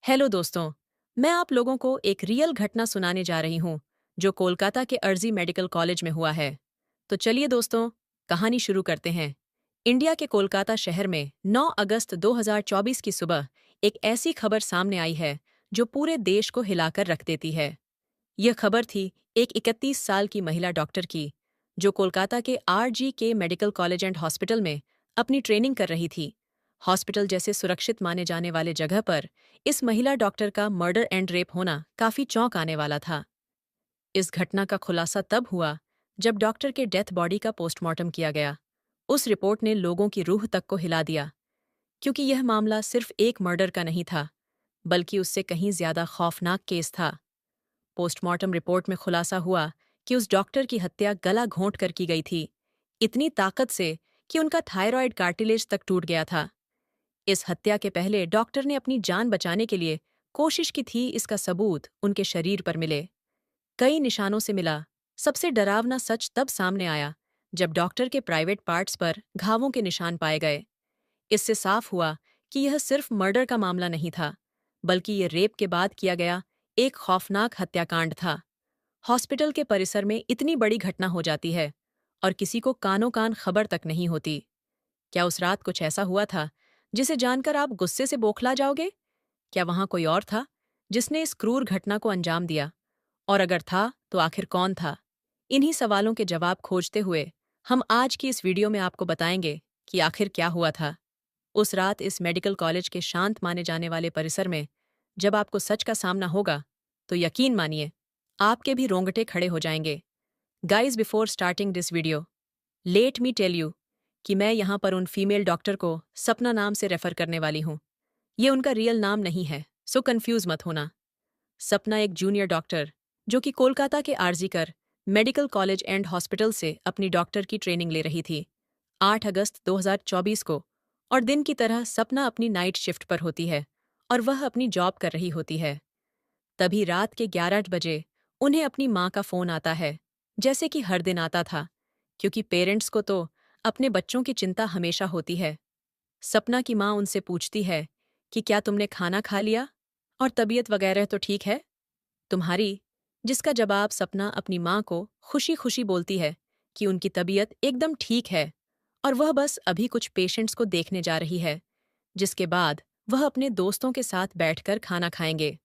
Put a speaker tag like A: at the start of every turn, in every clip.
A: Hello दोस्तों। मैं आप लोगों को एक रियल घटना सुनाने जा रही हूँ जो कोलकाता के अर्जी मेडिकल कॉलेज में हुआ है। तो चलिए दोस्तों, कहानी शुरू करते हैं। इंडिया के कोलकाता शहर में 9 अगस्त 2024 की सुबह एक ऐसी खबर सामने आई है जो पूरे देश को हिलाकर रख देती है। यह खबर थी एक 31 साल की महिला डॉक्टर की, जो कोलकाता के RGK medical college and hospital में अपनी ट्रेनिंग कर रही थी। हॉस्पिटल जैसे सुरक्षित माने जाने वाले जगह पर इस महिला डॉक्टर का मर्डर एंड रेप होना काफी चौंक आने वाला था। इस घटना का खुलासा तब हुआ जब डॉक्टर के डेथ बॉडी का पोस्टमार्टम किया गया। उस रिपोर्ट ने लोगों की रूह तक को हिला दिया, क्योंकि यह मामला सिर्फ एक मर्डर का नहीं था, बल्कि उससे कहीं ज्यादा खौफनाक केस था। पोस्टमार्टम रिपोर्ट में खुलासा हुआ कि उस डॉक्टर की हत्या गला घोंट कर की गई थी, इतनी ताकत से कि उनका थायराइड कार्टिलेज तक टूट गया था। इस हत्या के पहले डॉक्टर ने अपनी जान बचाने के लिए कोशिश की थी, इसका सबूत उनके शरीर पर मिले। कई निशानों से मिला। सबसे डरावना सच तब सामने आया जब डॉक्टर के प्राइवेट पार्ट्स पर घावों के निशान पाए गए। इससे साफ हुआ कि यह सिर्फ मर्डर का मामला नहीं था, बल्कि यह रेप के बाद किया गया एक खौफनाक हत्याकांड था। हॉस्पिटल के परिसर में इतनी बड़ी घटना हो जाती है और किसी को कानों कान खबर तक नहीं होती। क्या उस रात कुछ ऐसा हुआ था जिसे जानकर आप गुस्से से बौखला जाओगे? क्या वहां कोई और था जिसने इस क्रूर घटना को अंजाम दिया? और अगर था, तो आखिर कौन था? इन्हीं सवालों के जवाब खोजते हुए हम आज की इस वीडियो में आपको बताएंगे कि आखिर क्या हुआ था उस रात इस मेडिकल कॉलेज के शांत माने जाने वाले परिसर में। जब आपको सच का सामना होगा, तो यकीन मानिए, आपके भी रोंगटे खड़े हो जाएंगे। Guys, before starting this video, let me tell you कि मैं यहाँ पर उन फीमेल डॉक्टर को सपना नाम से रेफर करने वाली हूँ। ये उनका रियल नाम नहीं है, सो कंफ्यूज मत होना। सपना एक जूनियर डॉक्टर जो कि कोलकाता के RG Kar medical college and hospital से अपनी डॉक्टर की ट्रेनिंग ले रही थी। 8 अगस्त 2024 को, और दिन की तरह सपना अपनी नाइट शिफ्ट पर होती है और वह अपनी जॉब कर रही होती है। तभी रात के 11 बजे उन्हें अपनी माँ का फोन आता है, जैसे कि हर दिन आता था, क्योंकि पेरेंट्स को तो अपने बच्चों की चिंता हमेशा होती है। सपना की माँ उनसे पूछती है कि क्या तुमने खाना खा लिया और तबीयत वगैरह तो ठीक है तुम्हारी? जिसका जवाब सपना अपनी माँ को खुशी खुशी बोलती है कि उनकी तबीयत एकदम ठीक है और वह बस अभी कुछ पेशेंट्स को देखने जा रही है, जिसके बाद वह अपने दोस्तों के साथ बैठकर खाना खाएंगे।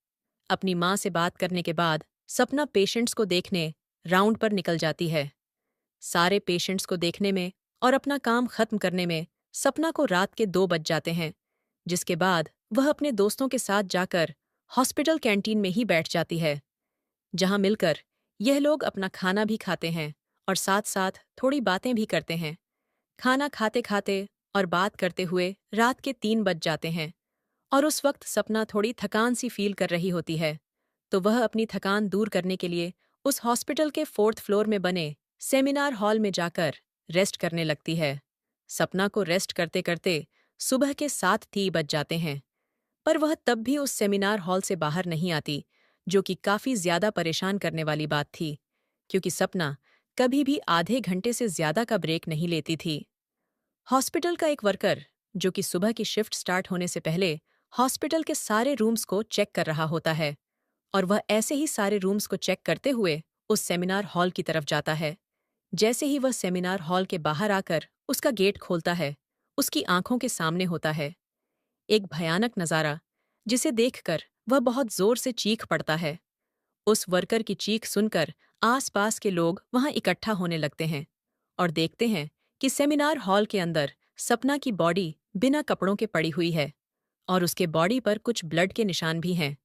A: अपनी माँ से बात करने के बाद सपना पेशेंट्स को देखने राउंड पर निकल जाती है। सारे पेशेंट्स को देखने में और अपना काम खत्म करने में सपना को रात के 2 बज जाते हैं, जिसके बाद वह अपने दोस्तों के साथ जाकर हॉस्पिटल कैंटीन में ही बैठ जाती है, जहां मिलकर यह लोग अपना खाना भी खाते हैं और साथ साथ थोड़ी बातें भी करते हैं। खाना खाते खाते और बात करते हुए रात के 3 बज जाते हैं और उस वक्त सपना थोड़ी थकान सी फील कर रही होती है, तो वह अपनी थकान दूर करने के लिए उस हॉस्पिटल के 4th फ्लोर में बने सेमिनार हॉल में जाकर रेस्ट करने लगती है। सपना को रेस्ट करते करते सुबह के 7 बज जाते हैं, पर वह तब भी उस सेमिनार हॉल से बाहर नहीं आती, जो कि काफी ज्यादा परेशान करने वाली बात थी, क्योंकि सपना कभी भी आधे घंटे से ज्यादा का ब्रेक नहीं लेती थी। हॉस्पिटल का एक वर्कर, जो कि सुबह की शिफ्ट स्टार्ट होने से पहले हॉस्पिटल के सारे रूम्स को चेक कर रहा होता है, और वह ऐसे ही सारे रूम्स को चेक करते हुए उस सेमिनार हॉल की तरफ जाता है। जैसे ही वह सेमिनार हॉल के बाहर आकर उसका गेट खोलता है, उसकी आंखों के सामने होता है एक भयानक नजारा, जिसे देखकर वह बहुत जोर से चीख पड़ता है। उस वर्कर की चीख सुनकर आसपास के लोग वहां इकट्ठा होने लगते हैं और देखते हैं कि सेमिनार हॉल के अंदर सपना की बॉडी बिना कपड़ों के पड़ी हुई है और उसके बॉडी पर कुछ ब्लड के निशान भी हैं।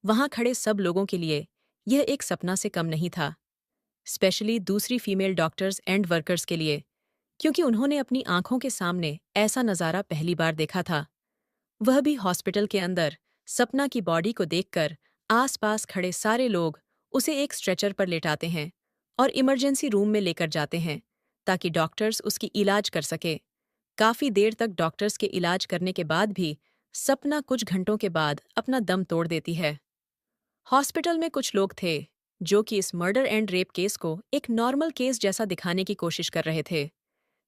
A: वहां खड़े सब लोगों के लिए यह एक सपना से कम नहीं था, स्पेशली दूसरी फीमेल डॉक्टर्स एंड वर्कर्स के लिए, क्योंकि उन्होंने अपनी आंखों के सामने ऐसा नजारा पहली बार देखा था। वह भी हॉस्पिटल के अंदर सपना की बॉडी को देखकर आसपास खड़े सारे लोग उसे एक स्ट्रेचर पर लेटाते हैं और इमरजेंसी रूम में लेकर जाते हैं, ताकि डॉक्टर्स उसकी इलाज कर सके। काफी देर तक डॉक्टर्स के इलाज करने के बाद भी सपना कुछ घंटों के बाद अपना दम तोड़ देती है। हॉस्पिटल में कुछ लोग थे जो कि इस मर्डर एंड रेप केस को एक नॉर्मल केस जैसा दिखाने की कोशिश कर रहे थे,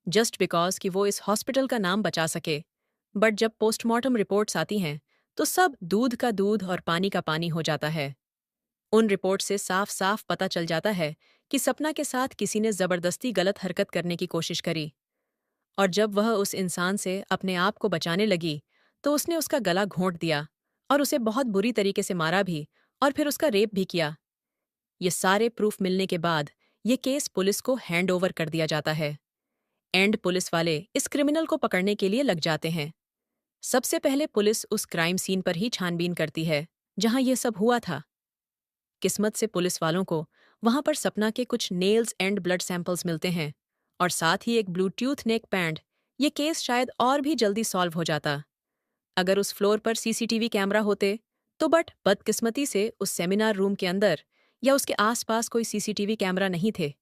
A: जस्ट बिकॉज कि वो इस हॉस्पिटल का नाम बचा सके। बट जब पोस्टमार्टम रिपोर्ट्स आती हैं, तो सब दूध का दूध और पानी का पानी हो जाता है। उन रिपोर्ट से साफ साफ पता चल जाता है कि सपना के साथ किसी ने जबरदस्ती गलत हरकत करने की कोशिश करी, और जब वह उस इंसान से अपने आप को बचाने लगी तो उसने उसका गला घोंट दिया और उसे बहुत बुरी तरीके से मारा भी, और फिर उसका रेप भी किया। ये सारे प्रूफ मिलने के बाद ये केस पुलिस को हैंड ओवर कर दिया जाता है एंड पुलिस वाले इस क्रिमिनल को पकड़ने के लिए लग जाते हैं। सबसे पहले पुलिस उस क्राइम सीन पर ही छानबीन करती है जहां यह सब हुआ था। किस्मत से पुलिस वालों को वहां पर सपना के कुछ नेल्स एंड ब्लड सैंपल्स मिलते हैं, और साथ ही एक ब्लूटूथ नेक बैंड। ये केस शायद और भी जल्दी सॉल्व हो जाता अगर उस फ्लोर पर सीसीटीवी कैमरा होते, तो बट बदकिस्मती से उस सेमिनार रूम के अंदर या उसके आसपास कोई सीसीटीवी कैमरा नहीं थे।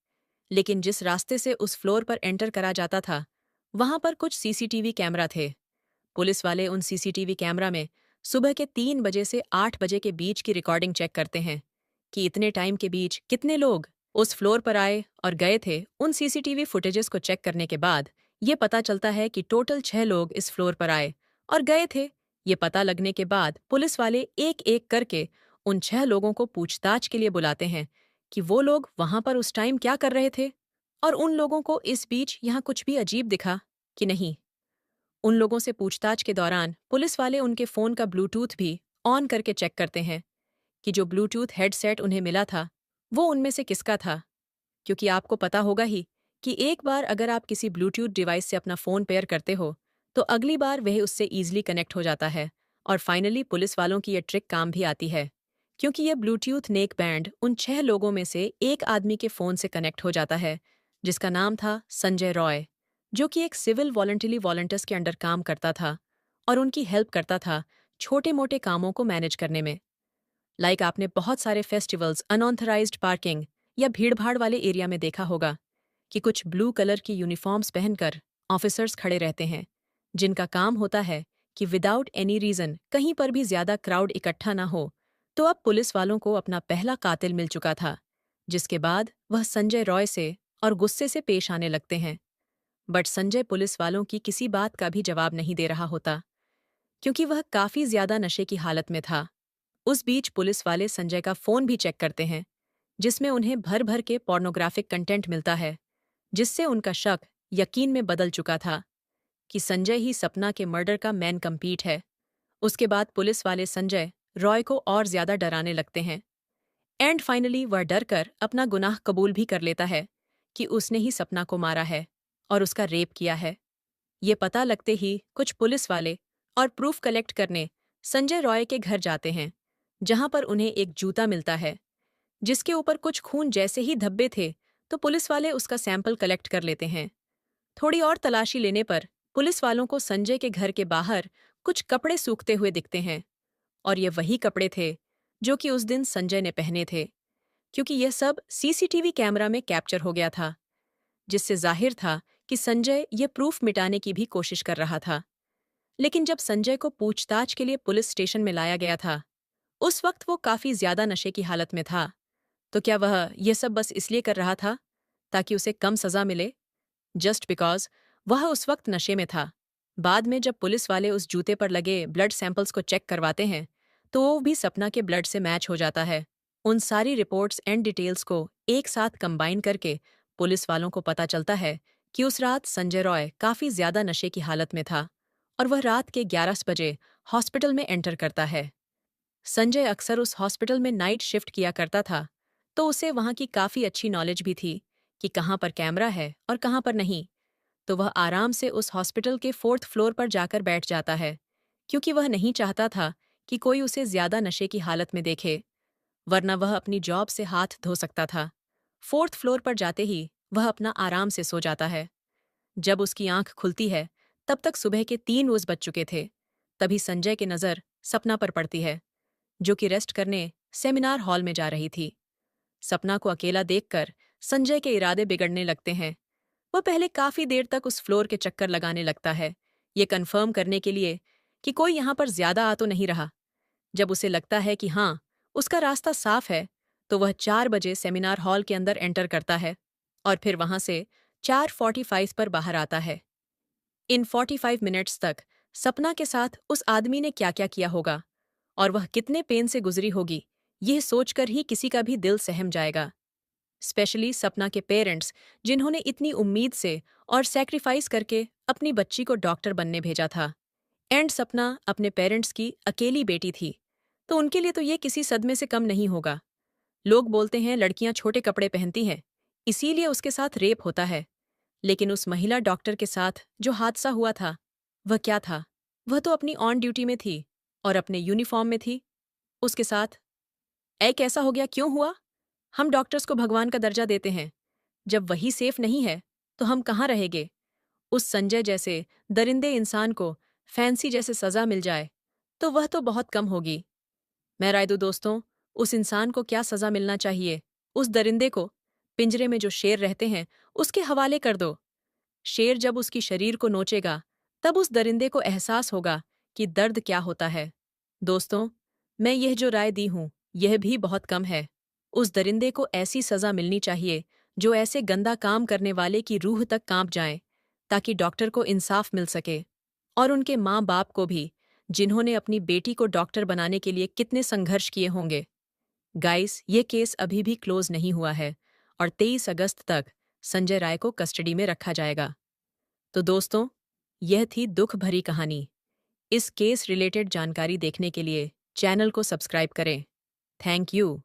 A: लेकिन जिस रास्ते से उस फ्लोर पर एंटर करा जाता था वहां पर कुछ सीसीटीवी कैमरा थे। पुलिस वाले उन सीसीटीवी कैमरा में सुबह के 3 बजे से 8 बजे के बीच की रिकॉर्डिंग चेक करते हैं कि इतने टाइम के बीच कितने लोग उस फ्लोर पर आए और गए थे। उन सीसीटीवी फुटेजेस को चेक करने के बाद ये पता चलता है कि टोटल 6 लोग इस फ्लोर पर आए और गए थे। ये पता लगने के बाद पुलिस वाले एक एक करके उन 6 लोगों को पूछताछ के लिए बुलाते हैं कि वो लोग वहां पर उस टाइम क्या कर रहे थे, और उन लोगों को इस बीच यहाँ कुछ भी अजीब दिखा कि नहीं। उन लोगों से पूछताछ के दौरान पुलिस वाले उनके फ़ोन का ब्लूटूथ भी ऑन करके चेक करते हैं कि जो ब्लूटूथ हेडसेट उन्हें मिला था वो उनमें से किसका था, क्योंकि आपको पता होगा ही कि एक बार अगर आप किसी ब्लूटूथ डिवाइस से अपना फ़ोन पेयर करते हो तो अगली बार वह उससे ईजिली कनेक्ट हो जाता है। और फाइनली पुलिस वालों की यह ट्रिक काम भी आती है, क्योंकि यह ब्लूटूथ नेक बैंड उन 6 लोगों में से एक आदमी के फ़ोन से कनेक्ट हो जाता है जिसका नाम था संजय रॉय, जो कि एक सिविल वॉलंटरी वॉलंटियर्स के अंडर काम करता था और उनकी हेल्प करता था छोटे मोटे कामों को मैनेज करने में। लाइक आपने बहुत सारे फेस्टिवल्स अनऑथराइज्ड पार्किंग या भीड़भाड़ वाले एरिया में देखा होगा कि कुछ ब्लू कलर की यूनिफॉर्म्स पहनकर ऑफिसर्स खड़े रहते हैं जिनका काम होता है कि विदाउट एनी रीजन कहीं पर भी ज्यादा क्राउड इकट्ठा ना हो। तो अब पुलिस वालों को अपना पहला कातिल मिल चुका था, जिसके बाद वह संजय रॉय से और गुस्से से पेश आने लगते हैं। बट संजय पुलिस वालों की किसी बात का भी जवाब नहीं दे रहा होता, क्योंकि वह काफी ज्यादा नशे की हालत में था। उस बीच पुलिस वाले संजय का फोन भी चेक करते हैं जिसमें उन्हें भर भर के पोर्नोग्राफिक कंटेंट मिलता है, जिससे उनका शक यकीन में बदल चुका था कि संजय ही सपना के मर्डर का मैन कंप्लीट है। उसके बाद पुलिस वाले संजय रॉय को और ज्यादा डराने लगते हैं एंड फाइनली वह डर कर अपना गुनाह कबूल भी कर लेता है कि उसने ही सपना को मारा है और उसका रेप किया है। ये पता लगते ही कुछ पुलिस वाले और प्रूफ कलेक्ट करने संजय रॉय के घर जाते हैं, जहां पर उन्हें एक जूता मिलता है जिसके ऊपर कुछ खून जैसे ही धब्बे थे। तो पुलिस वाले उसका सैंपल कलेक्ट कर लेते हैं। थोड़ी और तलाशी लेने पर पुलिस वालों को संजय के घर के बाहर कुछ कपड़े सूखते हुए दिखते हैं, और ये वही कपड़े थे जो कि उस दिन संजय ने पहने थे, क्योंकि यह सब सीसीटीवी कैमरा में कैप्चर हो गया था, जिससे जाहिर था कि संजय ये प्रूफ मिटाने की भी कोशिश कर रहा था। लेकिन जब संजय को पूछताछ के लिए पुलिस स्टेशन में लाया गया था, उस वक्त वो काफी ज्यादा नशे की हालत में था। तो क्या वह ये सब बस इसलिए कर रहा था ताकि उसे कम सजा मिले, जस्ट बिकॉज वह उस वक्त नशे में था? बाद में जब पुलिस वाले उस जूते पर लगे ब्लड सैंपल्स को चेक करवाते हैं तो वो भी सपना के ब्लड से मैच हो जाता है। उन सारी रिपोर्ट्स एंड डिटेल्स को एक साथ कंबाइन करके पुलिस वालों को पता चलता है कि उस रात संजय रॉय काफी ज्यादा नशे की हालत में था और वह रात के 11 बजे हॉस्पिटल में एंटर करता है। संजय अक्सर उस हॉस्पिटल में नाइट शिफ्ट किया करता था, तो उसे वहां की काफी अच्छी नॉलेज भी थी कि कहाँ पर कैमरा है और कहाँ पर नहीं। तो वह आराम से उस हॉस्पिटल के 4th फ्लोर पर जाकर बैठ जाता है, क्योंकि वह नहीं चाहता था कि कोई उसे ज्यादा नशे की हालत में देखे, वरना वह अपनी जॉब से हाथ धो सकता था। 4th फ्लोर पर जाते ही वह अपना आराम से सो जाता है। जब उसकी आंख खुलती है तब तक सुबह के 3 बज चुके थे। तभी संजय की नज़र सपना पर पड़ती है, जो कि रेस्ट करने सेमिनार हॉल में जा रही थी। सपना को अकेला देखकर संजय के इरादे बिगड़ने लगते हैं। वह पहले काफी देर तक उस फ्लोर के चक्कर लगाने लगता है, ये कन्फर्म करने के लिए कि कोई यहाँ पर ज्यादा आ तो नहीं रहा। जब उसे लगता है कि हाँ, उसका रास्ता साफ है, तो वह 4 बजे सेमिनार हॉल के अंदर एंटर करता है और फिर वहां से 4:45 पर बाहर आता है। इन 45 मिनट्स तक सपना के साथ उस आदमी ने क्या क्या किया होगा और वह कितने पेन से गुजरी होगी, यह सोचकर ही किसी का भी दिल सहम जाएगा। स्पेशली सपना के पेरेंट्स, जिन्होंने इतनी उम्मीद से और सैक्रिफाइस करके अपनी बच्ची को डॉक्टर बनने भेजा था। एंड सपना अपने पेरेंट्स की अकेली बेटी थी, तो उनके लिए तो ये किसी सदमे से कम नहीं होगा। लोग बोलते हैं लड़कियां छोटे कपड़े पहनती हैं, इसीलिए उसके साथ रेप होता है। लेकिन उस महिला डॉक्टर के साथ जो हादसा हुआ था, वह क्या था? वह तो अपनी ऑन ड्यूटी में थी और अपने यूनिफॉर्म में थी। उसके साथ एक ऐसा हो गया, क्यों हुआ? हम डॉक्टर्स को भगवान का दर्जा देते हैं। जब वही सेफ नहीं है, तो हम कहाँ रहेंगे? उस संजय जैसे दरिंदे इंसान को फैंसी जैसे सजा मिल जाए, तो वह तो बहुत कम होगी। मैं राय दूं दोस्तों, उस इंसान को क्या सजा मिलना चाहिए? उस दरिंदे को पिंजरे में जो शेर रहते हैं, उसके हवाले कर दो। शेर जब उसकी शरीर को नोचेगा, तब उस दरिंदे को एहसास होगा कि दर्द क्या होता है। दोस्तों, मैं यह जो राय दी हूं, यह भी बहुत कम है। उस दरिंदे को ऐसी सजा मिलनी चाहिए जो ऐसे गंदा काम करने वाले की रूह तक कांप जाए, ताकि डॉक्टर को इंसाफ मिल सके और उनके माँ बाप को भी, जिन्होंने अपनी बेटी को डॉक्टर बनाने के लिए कितने संघर्ष किए होंगे। गाइस, ये केस अभी भी क्लोज नहीं हुआ है और 23 अगस्त तक संजय राय को कस्टडी में रखा जाएगा। तो दोस्तों, यह थी दुख भरी कहानी। इस केस रिलेटेड जानकारी देखने के लिए चैनल को सब्सक्राइब करें। Thank you.